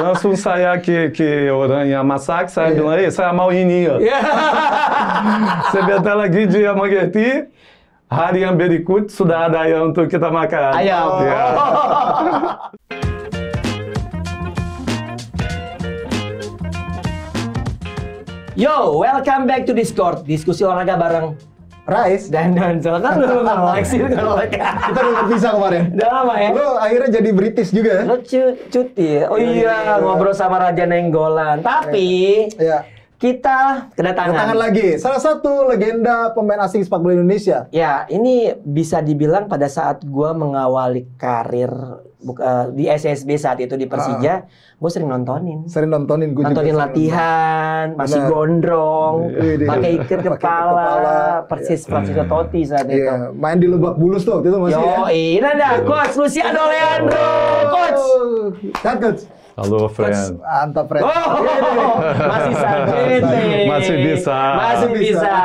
Langsung saya ke orang yang masak, saya bilang, saya mau ini. Sebentar lagi dia mengerti, hari yang berikut sudah ada ayam untuk kita makan. Ayam. Yo, welcome back to Discord. Diskusi olahraga bareng Rais dan Donzel. Kan lu sih kalau kita udah bisa kemarin. Udah lama ya? Lo akhirnya jadi British juga ya? Lo cuti ya? Oh iya, ngobrol sama Raja Nenggolan. Tapi Iya. kita kedatangan lagi salah satu legenda pemain asing sepak bola Indonesia. Ya, ini bisa dibilang pada saat gua mengawali karir di SSB saat itu di Persija, gue sering nontonin. Sering nontonin gue juga. Nontonin latihan, masih Benar. gondrong, Iya. pakai ikat kepala, persis Francisco Totti saat itu. Iya, main di Lebak Bulus tuh waktu itu masih ya. Ini ada Coach Luciano Leandro, Coach. Kan Coach. Halo, friend. Mantap, friend. Masih santai. Masih bisa. Masih bisa.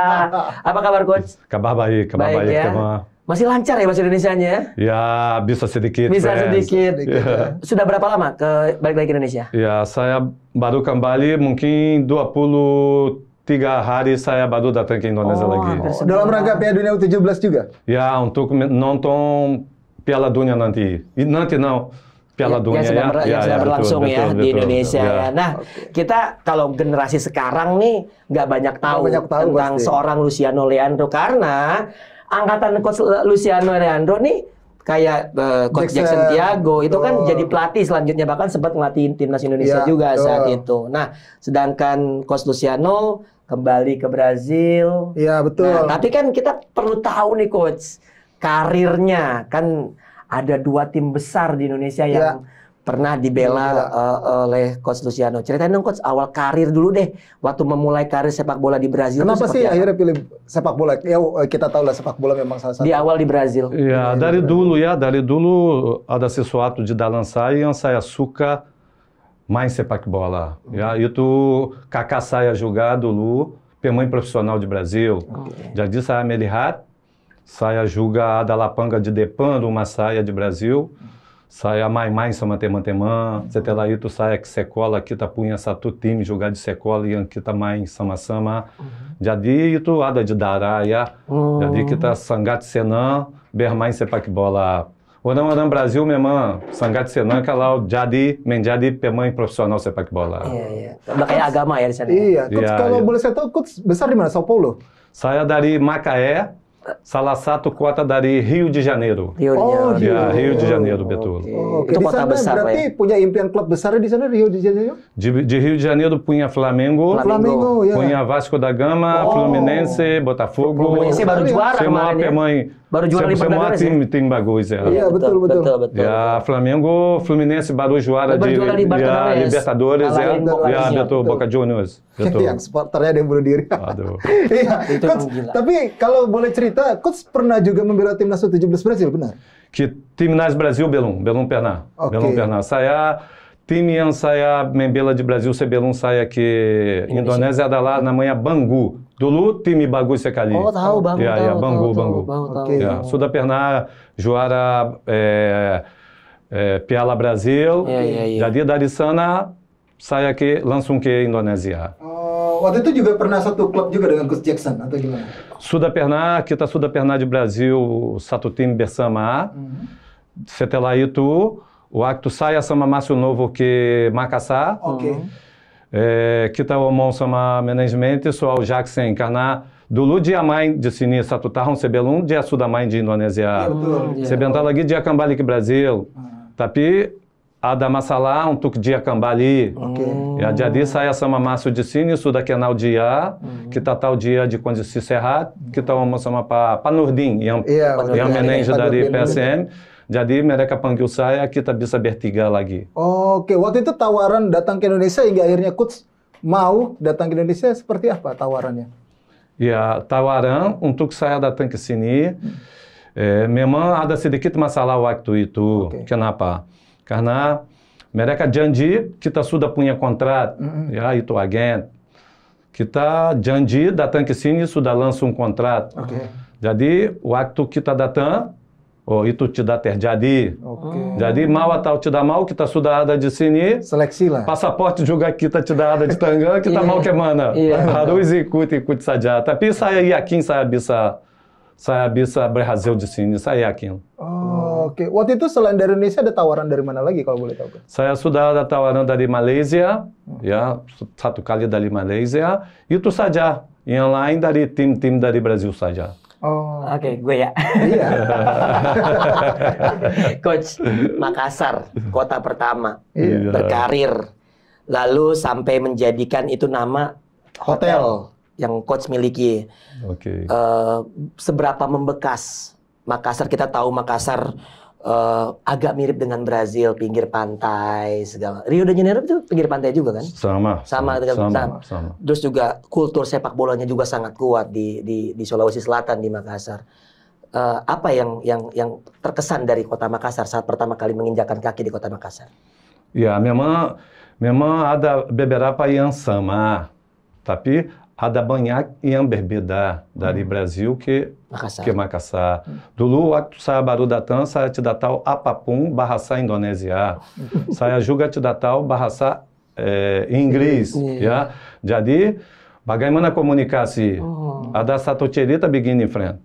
Apa kabar Coach? Kabar baik, kabar baik. ya. Masih lancar ya bahasa Indonesianya? Ya, bisa sedikit. Bisa friends. sedikit. Ya. Sudah berapa lama balik lagi ke Indonesia? Ya, saya baru kembali mungkin 23 hari saya baru datang ke Indonesia lagi. Dalam rangka Piala Dunia U17 juga? Ya, untuk nonton Piala Dunia nanti. Nanti Piala Dunia yang sedang berlangsung betul, ya betul, di betul. Indonesia. Ya. Nah, kita kalau generasi sekarang nih nggak banyak tahu tentang pasti. seorang Luciano Leandro karena angkatan Coach Luciano Leandro nih kayak Coach Jackson Thiago itu kan jadi pelatih selanjutnya, bahkan sempat ngelatih timnas Indonesia juga saat itu. Nah, sedangkan Coach Luciano kembali ke Brazil. Iya, betul. Nah, tapi kan kita perlu tahu nih Coach, karirnya kan ada 2 tim besar di Indonesia yang pernah dibela oleh Coach Luciano. Ceritain dong Coach, awal karir dulu deh, waktu memulai karir sepak bola di Brazil. Kenapa sih akhirnya pilih sepak bola? Ya kita tahu lah sepak bola memang salah satu. Di awal di Brazil. Ya, dari dulu ada sesuatu di dalam saya yang saya suka main sepak bola. Ya, itu kakak saya juga dulu pemain profissional de Brasil. Jadi saya melihat, saya juga ada lapangan de depan rumah saya di Brasil. Saya main sama teman-teman. Setelah itu saya ke sekolah, kita punya satu tim jogar di sekolah yang kita main sama-sama. Jadi itu ada di darah ya. Jadi kita sangat senang bermain sepak bola. Orang-orang Brasil memang sangat senang kalau menjadi pemain profesional sepak bola. Iya. Udah kayak agama ya di sana. Iya, Coach, Iya, kalau iya. boleh saya tahu, Coach besar di mana? Sao Paulo? Saya dari Macaé, salah satu kota dari Rio de Janeiro. Rio de Janeiro. Ya, Rio de Janeiro, betul. Oke, Itu di kota sana besar, berarti Pak ya? punya impian klub besar di sana, Rio de Janeiro? De Rio de Janeiro punya Flamengo, Flamengo, ya. punya Vasco da Gama, Fluminense, Botafogo. Fluminense baru juara Semua kemarin ya. pemain. Baru juara Semua Libertadores ya? tim bagus ya. Iya, betul. Ya, Flamengo, Fluminense baru juara Baru juara Libertadores. Libertadores ya. Kalahin Boca Ya, Juniors. betul, Boca Juniors. Betul. Yang supporternya ada yang bunuh diri. Aduh. Iya, Itu Coach, yang gila. tapi kalau boleh cerita, Coach pernah juga membela timnas U17 Brasil, benar? Que Timnas Brasil Belum pernah. Oke. Belum pernah. Tim yang saya membela di Brasil sebelum saya ke Indonésia adalah namanya Bangu. Dulu time bagus sekali. Oh, tahu Bang. Ya, Tahu, Bangu, tahu, Bangu. tahu. Oke. Ya, sudah pernah juara Piala Brasil. Iya. Jadi dari sana saya langsung ke Indonesia. Waktu itu juga pernah satu klub juga dengan Coach Jackson atau gimana? Kita sudah pernah di Brasil satu tim bersama. Setelah itu, waktu saya sama Márcio Novo ke Makassar, kita ngomong sama manajemen soal Jackson karena dulu dia main di sini 1 tahun sebelum dia sudah main di Indonesia. Sebentar lagi dia kembali ke Brasil. Tapi ada masalah untuk dia kembali. Ya, jadi saya sama Márcio di sini sudah kenal dia, kita tahu dia de kondisi sehat, kita ngomong sama Pak Nurdin yang manajer dari PSM. Jadi mereka panggil saya, kita bisa bertiga lagi. Oke, waktu itu tawaran datang ke Indonesia hingga akhirnya Coach mau datang ke Indonesia, seperti apa tawarannya? Ya, tawaran untuk saya datang ke sini, memang ada sedikit masalah waktu itu. Kenapa? Karena mereka janji kita sudah punya kontrak, ya itu agen. Kita janji datang ke sini sudah langsung kontrak. Jadi waktu kita datang, oh itu tidak terjadi. Jadi mau atau tidak mau kita sudah ada di sini. Seleksi lah. Pasaporte juga kita tidak ada di tangan, kita mau ke mana? Harus ikut saja. Tapi saya yakin saya bisa berhasil di sini, saya yakin. Oke. Waktu itu selain dari Indonesia ada tawaran dari mana lagi kalau boleh tahu? Saya sudah ada tawaran dari Malaysia, ya 1 kali dari Malaysia. Itu saja. Yang lain dari tim-tim dari Brasil saja. Oke, gue ya. Iya. Coach, Makassar, kota pertama berkarir, lalu sampai menjadikan itu nama hotel yang coach miliki. Seberapa membekas Makassar? Kita tahu Makassar agak mirip dengan Brazil, pinggir pantai segala. Rio de Janeiro itu pinggir pantai juga kan? Sama. Terus juga kultur sepak bolanya juga sangat kuat di Sulawesi Selatan, di Makassar. Apa yang terkesan dari kota Makassar saat pertama kali menginjakan kaki di kota Makassar? Ya, memang ada beberapa yang sama, tapi ada banyak yang berbeda dari Brasil ke Makassar. Dulu waktu saya baru datang, saya tidak tahu apapun bahasa Indonesia. Saya juga tidak tahu bahasa Inggris. Ya. Jadi, bagaimana komunikasi? Ada satu cerita begini, friend.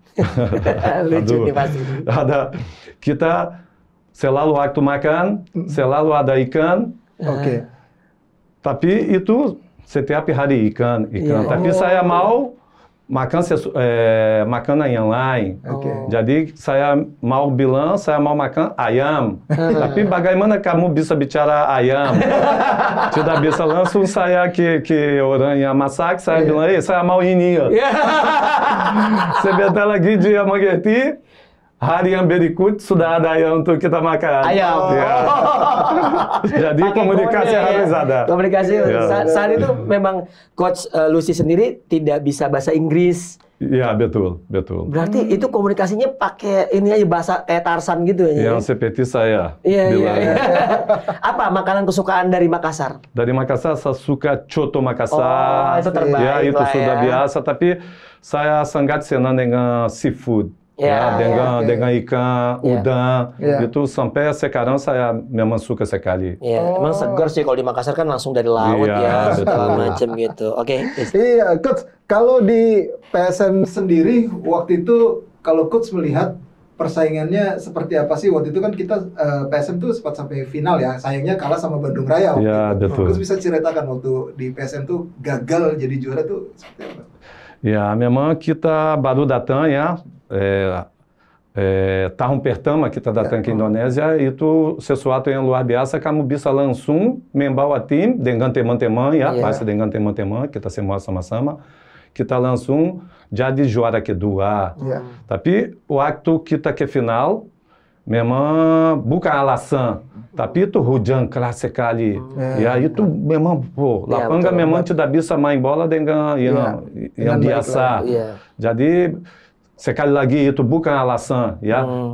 Lucu nih pasti. Kita selalu waktu makan, selalu ada ikan. Tapi itu setiap hari ikan. Tapi saya mau makan makanan yang lain. Jadi saya mau bilang, saya mau makan ayam. Tapi bagaimana kamu bisa bicara ayam? Tidak bisa langsung saya ke orang yang masak, saya bilang, saya mau ini. Sebentar lagi dia mengerti. Hari yang berikut sudah ada ayam untuk kita makan. Ayam. Jadi komunikasi harus ada. Komunikasi. Saat itu memang Coach Lucy sendiri tidak bisa bahasa Inggris. Iya, betul. Berarti itu komunikasinya pakai ini aja, bahasa kayak Tarsan gitu ya? Yang seperti saya. Iya. Apa makanan kesukaan dari Makassar? Dari Makassar saya suka coto Makassar. Itu terbaik. Ya, itu sudah biasa. Tapi saya sangat senang dengan seafood. Dengan ikan, udang, itu sampai sekarang saya memang suka sekali. Emang segar sih kalau di Makassar kan langsung dari laut segala macam gitu. Iya, Coach. Kalau di PSM sendiri waktu itu, kalau Coach melihat persaingannya seperti apa sih? Waktu itu kan kita PSM tuh sempat sampai final ya. Sayangnya kalah sama Bandung Raya. Betul. Coach bisa ceritakan waktu di PSM tuh gagal jadi juara tuh seperti apa? Ya, memang kita baru datang ya. Tahun pertama kita datang ke Indonesia, itu sesuatu yang luar biasa. Kamu bisa langsung membawa tim dengan teman-teman, pasti dengan teman-teman, kita semua sama-sama. Kita langsung jadi juara kedua. Tapi waktu kita ke final, memang bukan alasan, tapi itu hujan keras sekali. Itu memang, lapangan memang tidak bisa main bola dengan yang biasa. Jadi sekali lagi itu bukan alasan,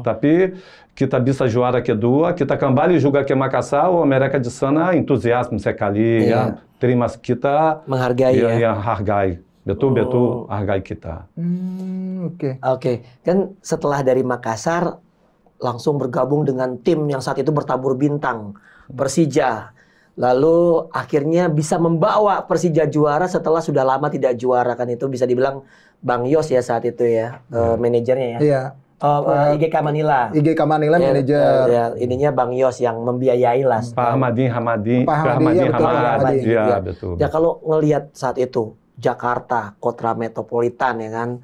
tapi kita bisa juara kedua, kita kembali juga ke Makassar, o mereka di sana entusiasme sekali, terima kita menghargai hargai, betul hargai kita. Oke. Kan setelah dari Makassar langsung bergabung dengan tim yang saat itu bertabur bintang, Persija. Lalu akhirnya bisa membawa Persija juara setelah sudah lama tidak juara, kan itu bisa dibilang Bang Yos ya saat itu ya, manajernya ya. Iya. IGK Manila. IGK Manila manajer. Ininya Bang Yos yang membiayai lah. Pak Hamadi. Iya, betul. Ya kalau ngelihat saat itu Jakarta, kota metropolitan ya kan,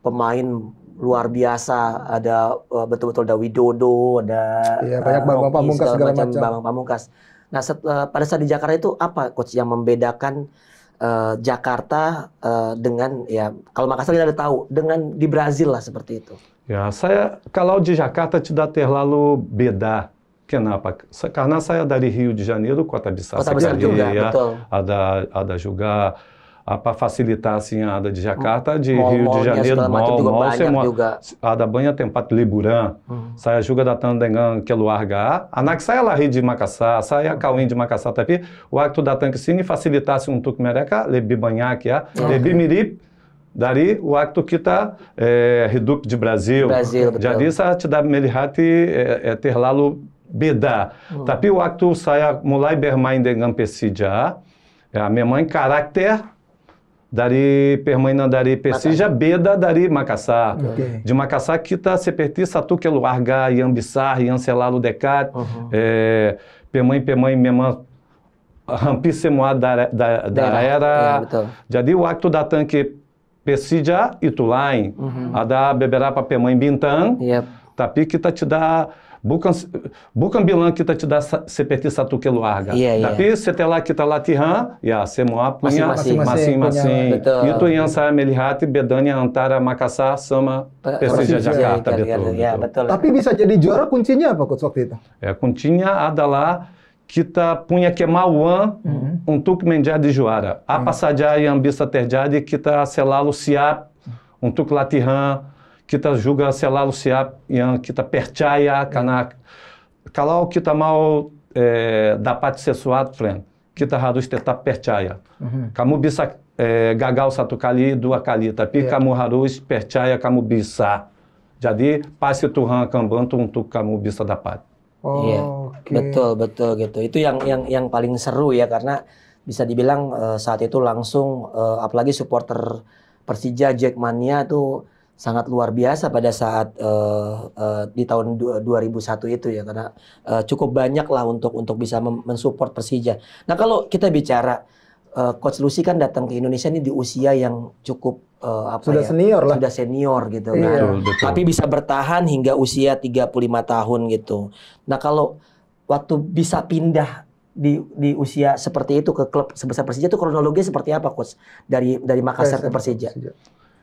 pemain luar biasa, ada betul-betul ada Widodo, ada banyak Bambang Pamungkas segala macam. Bambang Pamungkas. Nah, pada saat di Jakarta itu apa coach yang membedakan Jakarta dengan kalau Makassar kita udah tahu dengan di Brazil lah seperti itu. Ya, saya kalau di Jakarta tidak terlalu beda. Kenapa? Karena saya dari Rio de Janeiro, kota besar sekali, juga, betul. Ada juga fasilitas yang ada di Jakarta, di Rio de Janeiro, juga. Ada banyak tempat liburan. Saya juga datang dengan keluarga. Anak saya lahir di Makassar, saya kawin di Makassar, tapi waktu datang ke sini, fasilitas untuk mereka lebih banyak lebih mirip dari waktu kita hidup di Brasil. Jadi saya tidak melihat terlalu beda. Tapi waktu saya mulai bermain dengan Persija, memang karakter dari permainan dari Persija beda dari Makassar. De Makassar kita seperti satu keluarga yang besar, yang selalu dekat. Pemain-pemain memang hampir semua daerah. Jadi waktu datang ke Persija itu lain. Ada beberapa pemain bintang, tapi kita tidak bukan bilang kita tidak seperti satu keluarga. Tapi setelah kita latihan, semua punya masing-masing. Itu yang saya melihat bedanya antara Makassar sama Persija Jakarta. Betul. Tapi bisa jadi juara kuncinya apa Coach waktu itu? Kuncinya adalah kita punya kemauan untuk menjadi juara. Apa saja yang bisa terjadi, kita selalu siap untuk latihan. Kita juga selalu siap yang kita percaya, karena kalau kita mau dapat sesuatu, friend, kita harus tetap percaya. Kamu bisa gagal satu kali, dua kali, tapi kamu harus percaya kamu bisa. Jadi pasti Tuhan akan bantu untuk kamu bisa dapat. Betul gitu. Itu yang paling seru ya, karena bisa dibilang saat itu langsung apalagi supporter Persija Jackmania tuh sangat luar biasa pada saat di tahun 2001 itu ya, karena cukup banyak lah untuk bisa mensupport Persija. Nah kalau kita bicara Coach Lucy kan datang ke Indonesia ini di usia yang cukup senior lah. Sudah senior gitu kan. Betul. Tapi bisa bertahan hingga usia 35 tahun gitu. Nah kalau waktu bisa pindah di usia seperti itu ke klub sebesar Persija itu kronologinya seperti apa Coach? Dari Makassar ke Persija?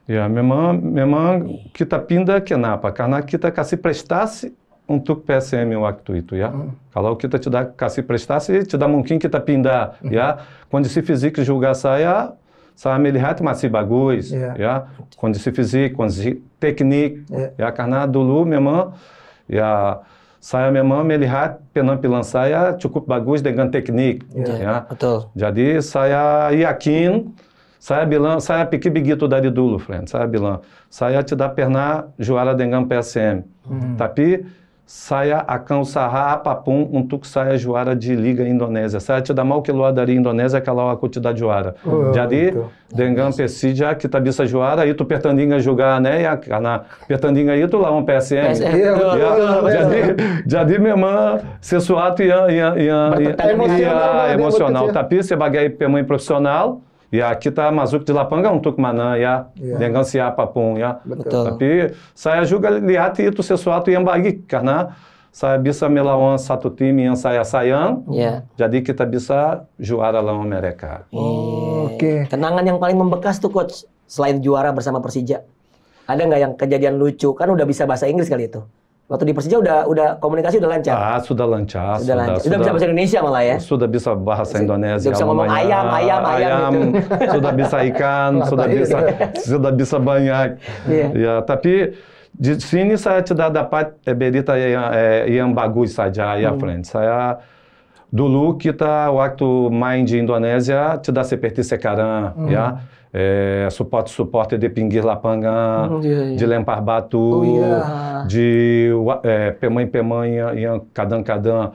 Ya, memang kita pindah kenapa? Karena kita kasih prestasi untuk PSM waktu itu ya. Kalau kita tidak kasih prestasi, tidak mungkin kita pindah ya. Kondisi fisik juga saya melihat masih bagus ya. Kondisi fisik, kondisi teknik ya, karena dulu memang ya saya memang melihat penampilan saya cukup bagus dengan teknik ya. Betul. Jadi saya yakin. Saya pikir begitu dari dulu, friend. Saya bilang, saya tidak pernah juara dengan PSM. Tapi saya akan usaha apapun untuk saya juara di Liga Indonésia. Saya tidak mau keluar dari Indonésia kalau aku tidak juara. Jadi, dengan Persija kita bisa juara, itu pertandingan juga, né? Karena pertandingan itu lawan PSM. Jadi memang sesuatu yang emosional. Tapi sebagai pemain profissional, ya kita masuk di lapangan untuk mana ya, dengan siapapun ya. Betul. Tapi saya juga lihat itu sesuatu yang baik, karena saya bisa melawan satu tim yang saya sayang. Jadi kita bisa juara lawan mereka. Kenangan yang paling membekas tuh Coach, selain juara bersama Persija, ada nggak yang kejadian lucu? Kan udah bisa bahasa Inggris kali itu. Waktu di Persija udah komunikasi udah lancar? Sudah lancar. Sudah bisa bahasa Indonesia malah ya? Sudah bisa bahasa Indonesia. Sudah bisa ngomong ayam gitu. Sudah bisa ikan, sudah bisa banyak. Ya, tapi di sini saya tidak dapat berita yang bagus saja ya, friend. Saya dulu kita waktu main di Indonesia tidak seperti sekarang ya. Suporte de pinggir lapangan, de lempar batu, de pemain-pemain yang kadang-kadang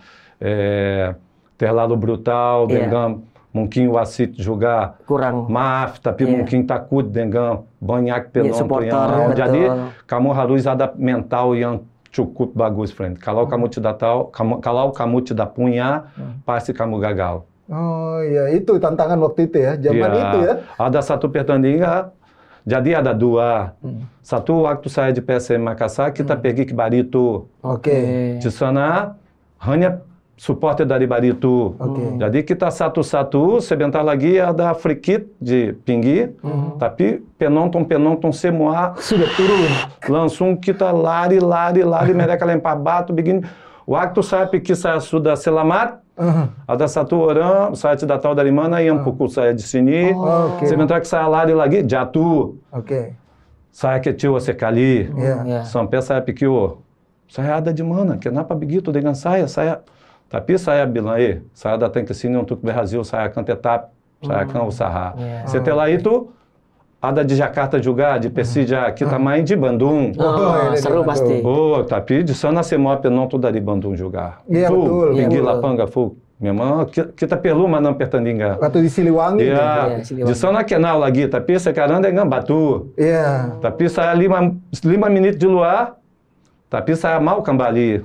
terlalu brutal dengan mungkin wasit juga kurang maaf, tapi mungkin takut dengan banyak penonton yang jadi kamu harus ada mental yang cukup bagus, friend. Kalau kamu tidak tahu, kalau kamu tidak punya, pasti kamu gagal. Oh iya, itu tantangan waktu itu ya, zaman itu ya. Ada satu pertandingan, jadi ada dua. Satu waktu saya di PSM Makassar, kita pergi ke Barito. Di sana hanya supporter dari Barito. Jadi kita satu-satu, sebentar lagi ada free kick di pinggir, tapi penonton semua sudah turun. Langsung kita lari, mereka lempar batu, begini. Waktu saya pikir saya sudah selamat, ada satu orang, saya tidak tahu dari mana, yang pukul saya di sini. Sementara que saya lari lagi, jatuh. Saya kecil sekali. Sampai saya pikir, saya ada di mana? Kenapa begitu dengan saya? Tapi saya bilang, saya datang ke sini untuk Brasil, saya akan tetap, saya akan usaha. Setelah itu, ada di Jakarta juga, di Persija, kita main di Bandung. Seru pasti. Oh, tapi di sana semua penonton dari Bandung juga. Iya, betul. Pergi lapanga, memang kita perlu mana pertandingan. Waktu di Siliwangi. Iya, di sana kenal lagi, tapi sekarang dengan Batu. Iya. Tapi saya 5 menit di luar, tapi saya mau kembali.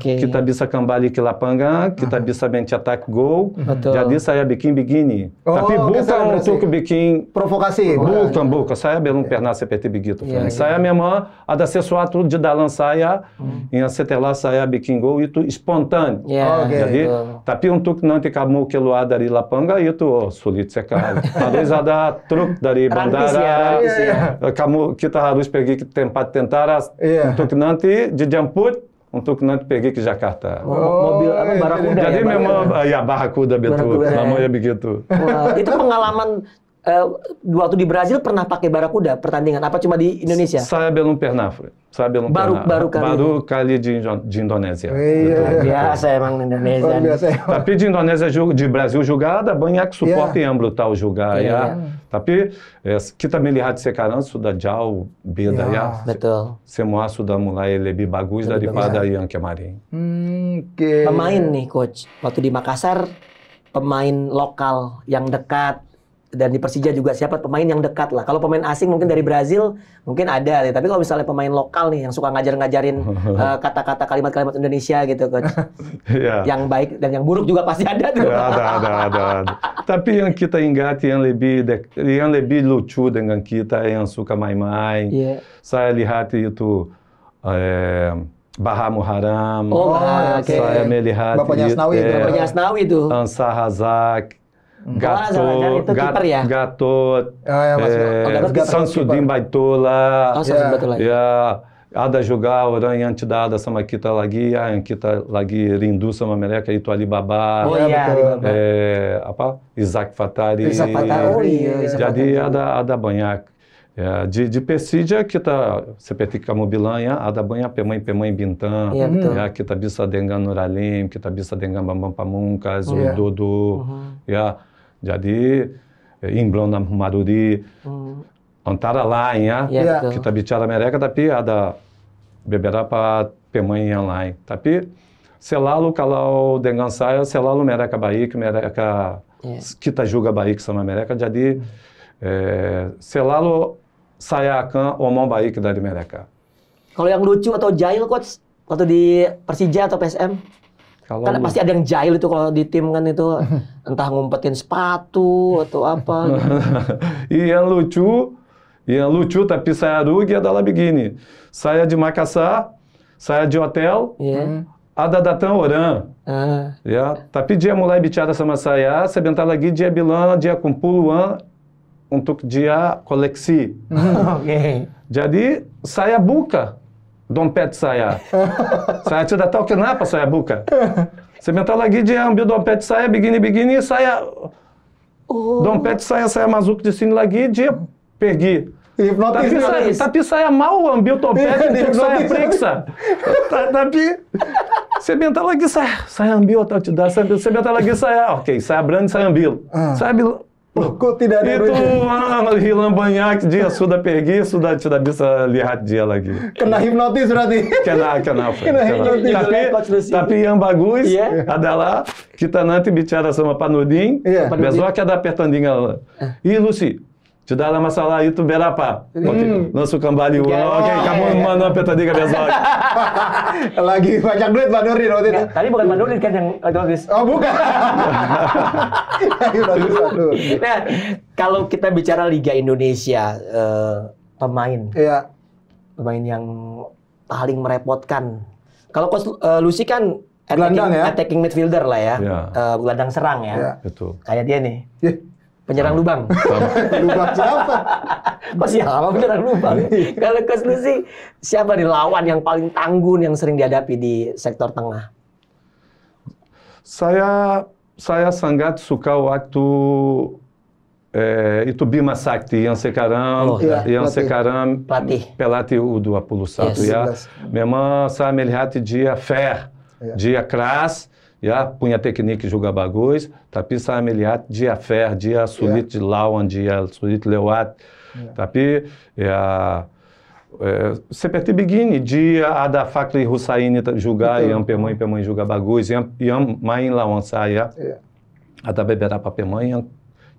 Kita bisa kembali ke lapangan, kita bisa mencetak gol. Jadi saya bikin begini. Tapi bukan untuk bikin provokasi. Bukan. Saya belum pernah seperti begitu. Saya memang ada sesuatu di dalam saya, yang setelah saya bikin gol itu spontâneo. Jadi, tapi untuk nanti kamu keluar dari lapangan itu sulit sekali. Harus ada truk dari bandara. Kita harus pergi ke tempat tentara untuk nanti dijemput untuk nanti pergi ke Jakarta. Mobil Barakuda. Jadi memang Barakuda betul. Namanya begitu. Itu pengalaman waktu di Brazil pernah pakai Barakuda pertandingan? Apa cuma di Indonesia? Saya belum pernah. Baru kali di Indonesia. Biasa emang Indonesia. Tapi di Indonesia, di Brasil juga ada banyak suporte yang brutal juga. Tapi kita melihat sekarang sudah jauh beda ya. Betul. Semua sudah mulai lebih bagus daripada yang kemarin. Pemain nih coach, waktu di Makassar pemain lokal yang dekat, dan di Persija juga siapa pemain yang dekat lah. Kalau pemain asing mungkin dari Brazil mungkin ada, tapi kalau misalnya pemain lokal nih yang suka ngajarin kata-kata kalimat-kalimat Indonesia gitu coach. Yang baik dan yang buruk juga pasti ada tuh. Ada. Tapi yang kita ingat yang lebih lucu dengan kita yang suka main-main. Saya lihat itu Baha Muharram. Saya melihat Bapaknya Asnawi itu. Ansar Razak. Gatot, Samsudin Baitola, ada juga orang yang tidak ada sama kita lagi, yang kita lagi rindu sama mereka itu Alibaba, Isaac Fatari. Jadi ada banyak. Di Persija kita seperti kamu bilang ada banyak pemain-pemain bintang. Kita bisa dengan Nuralim, kita bisa dengan Bambang Pamungkas, Dodo, jadi Imran Marudi, antara lain kita bicara mereka, tapi ada beberapa pemain yang lain. Tapi selalu kalau dengan saya, selalu mereka baik, kita juga baik sama mereka. Jadi selalu saya akan omong baik dari mereka. Kalau yang lucu atau jahil coach waktu di Persija atau PSM? Karena pasti ada yang jahil itu kalau di tim kan itu entah ngumpetin sepatu atau apa. Yang lucu tapi saya rugi adalah begini. Saya di Makassar, saya di hotel, ada datang orang. Tapi dia mulai bicara sama saya, sebentar lagi dia bilang dia kumpul uang untuk dia koleksi. Jadi saya buka dompet saya. Saya tidak tahu kenapa saya buka. Sebentar lagi dia ambil dompet saya begini-begini, saya dompet saya masuk di sini lagi, dia pergi. Tapi saya mau ambil dompet untuk saya periksa. Tapi sebentar lagi saya ambil atau tidak, sebentar lagi saya berani saya ambil. Saya ambil. Kok tidak ada itu hilang banyak, dia sudah pergi, sudah tidak bisa lihat dia lagi. Kena hipnotis berarti. Kena hipnotis. Tapi yang bagus adalah kita nanti bicara sama Pak Nurdin, besok ada pertandingan. Lucy, sudah ada masalah itu berapa? Langsung kembali uang. Kamu mana pertandingan besok? Lagi banyak duit Pak Nurdin waktu itu. Tadi bukan Pak Nurdin kan yang otomatis. Oh bukan. Nah, kalau kita bicara Liga Indonesia, pemain yang paling merepotkan. Kalau Coach Lucy kan attacking midfielder lah ya, gelandang serang ya. Betul. Kayak dia nih. Penyerang lubang. Lubang siapa? Kok siapa penyerang lubang? Kalau Coach Lucy, siapa nih lawan yang paling tangguh yang sering dihadapi di sektor tengah? Saya sangat suka waktu itu Bima Sakti yang sekarang pelatih U21 Memang saya melihat dia fair, dia keras, ya punya teknik juga bagus, tapi saya melihat dia fair, dia sulit lawan, dia sulit lewat. Tapi ya seperti begini, dia ada Fakhri Hussaini juga, yang pemain juga bagus, yang main lawan saya. Ada beberapa pemain yang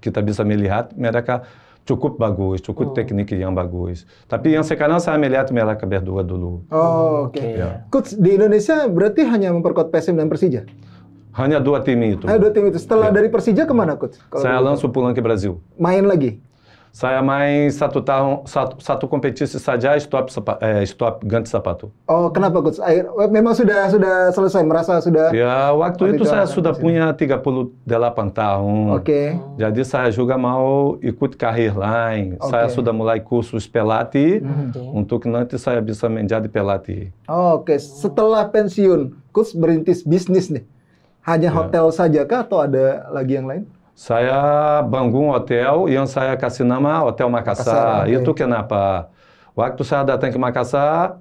kita bisa melihat mereka cukup bagus, cukup teknik yang bagus. Tapi yang sekarang saya melihat mereka berdua dulu. Oh, oke. Coach, di Indonesia berarti hanya memperkuat PSM dan Persija? Hanya 2 tim itu. Hanya 2 tim itu. Setelah dari Persija kemana, Coach? Saya langsung pulang ke Brasil. Main lagi? Saya main 1 tahun, satu kompetisi saja, stop ganti sepatu. Oh, kenapa, Coach? Memang sudah selesai, merasa sudah... Ya, waktu itu saya sudah punya 38 tahun. Jadi saya juga mau ikut karir lain. Saya sudah mulai kursus pelatih, untuk nanti saya bisa menjadi pelatih. Oke, setelah pensiun, Coach merintis bisnis nih. Hanya hotel saja kah atau ada lagi yang lain? Saya bangun hotel yang saya kasih nama Hotel Makassar. Itu kenapa? Waktu saya datang ke Makassar,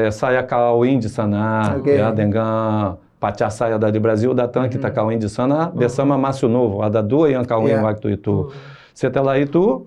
saya kawin di sana, ya, dengan pacar saya dari Brasil, datang kita kawin di sana bersama Márcio Novo. Ada 2 yang kawin waktu itu. Setelah itu,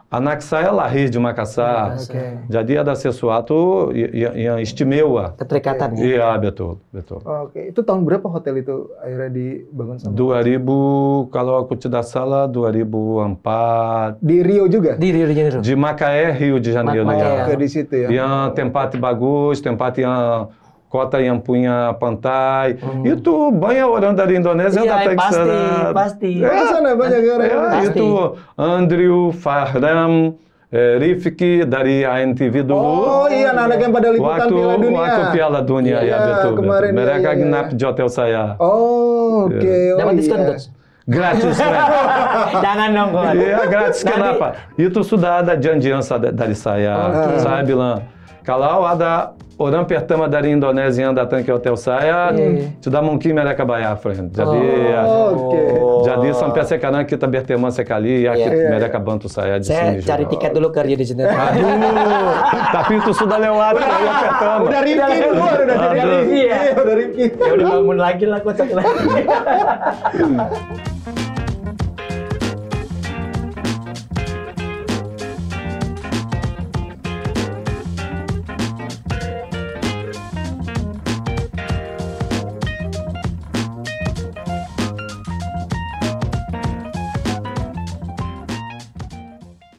anak saya lahir di Makassar. Jadi ada sesuatu yang istimewa. Keterikatan. Iya, betul. Oke, itu tahun berapa hotel itu akhirnya dibangun sama? 2000, kalau aku tidak salah, 2004. Di Rio juga? Di Rio de Janeiro. Di Macaé, Rio de Janeiro. Oke, di situ ya. Yang tempat bagus, tempat yang kota yang punya pantai. Itu banyak orang dari Indonesia datang ke sana. Pasti. Sana banyak orang. Itu Andrew, Fahram, Rifki dari ANTV dulu. Oh iya, anak-anak yang pada liputan Piala Dunia. Waktu Piala Dunia, ya betul. Kemarin, Mereka nginap di hotel saya. Oh, oke. Dapat diskon, Coach? Gratis, Jangan dong, Coach. Iya, gratis. Kenapa? Itu sudah ada janjian dari saya. Saya bilang, kalau ada orang pertama dari Indonésia yang datang ke hotel saya, tidak mungkin mereka bayar, friend. Jadi, jadi sampai sekarang kita berteman sekali, ya mereka bantu saya di sini. Saya cari tiket dulu ke Rio de Janeiro. Aduh, tapi itu sudah lewat. Udah Rifki dulu, udah Rifki. Ya udah bangun lagi lah, Coach.